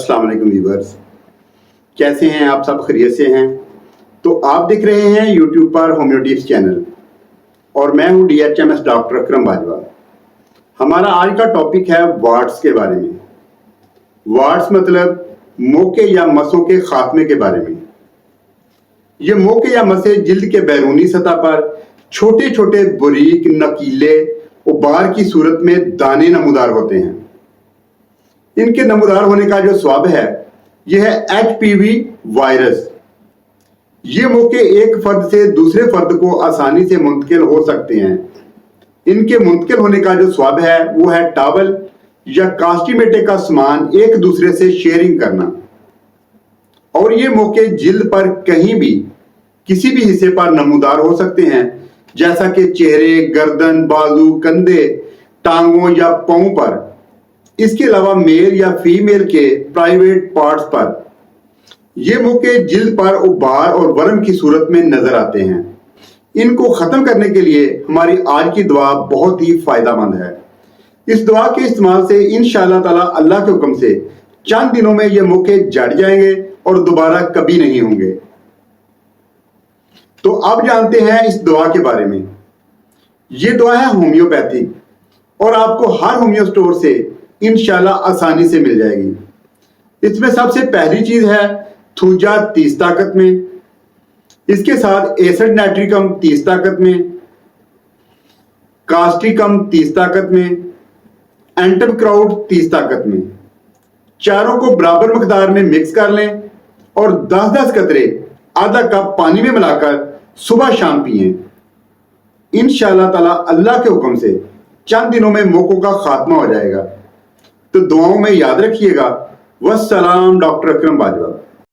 अस्सलाम वालेकुम व्यूअर्स, कैसे हैं आप सब? खैरियत से हैं? तो आप देख रहे हैं यूट्यूब पर होम्यो टिप्स चैनल और मैं हूं DHMS डॉक्टर अकरम बाजवा। हमारा आज का टॉपिक है वार्ट्स के बारे में। वार्ट्स मतलब मोके या मसों के खात्मे के बारे में। ये मोके या मसे जिल्द के बैरूनी सतह पर छोटे छोटे बारीक नकीले उबार की सूरत में दाने नमूदार होते हैं। इनके नमूदार होने का जो सबब है यह है HPV वायरस। ये मोके एक फर्द से दूसरे फर्द को आसानी से मुंतकिल हो सकते हैं। इनके मुंतकिल होने का जो सबब है वो है टॉवल या कास्टिमेटे का सामान एक दूसरे से शेयरिंग करना। और ये मोके जिल्द पर कहीं भी किसी भी हिस्से पर नमूदार हो सकते हैं, जैसा कि चेहरे, गर्दन, बाजू, कंधे, टांगों या पांव पर। इसके अलावा मेल या फीमेल के प्राइवेट पार्ट्स पर। ये मोके जिल्द पर उबार और वर्म की सूरत में नजर आते हैं। इनको खत्म करने के लिए हमारी आज की दुआ बहुत ही फायदेमंद है। इस दुआ के इस्तेमाल से इंशाअल्लाह ताला अल्लाह के हुक्म से चंद दिनों में ये मोके जड़ जाएंगे और दोबारा कभी नहीं होंगे। तो अब जानते हैं इस दुआ के बारे में। ये दुआ है होम्योपैथिक और आपको हर होम्यो स्टोर से इंशाल्लाह आसानी से मिल जाएगी। इसमें सबसे पहली चीज है थूजा 30 ताकत में। इसके साथ एसिड नाइट्रिकम 30 ताकत में, कास्टिकम 30 ताकत में, एंटमक्राउड 30 ताकत में। चारों को बराबर मकदार में मिक्स कर लें और 10-10 कतरे आधा कप पानी में मिलाकर सुबह शाम पिएं। इंशाअल्लाह ताला अल्लाह के हुक्म से चंद दिनों में मोकों का खात्मा हो जाएगा। तो दुआओं में याद रखिएगा। वस्सलाम, डॉक्टर अकरम बाजवा।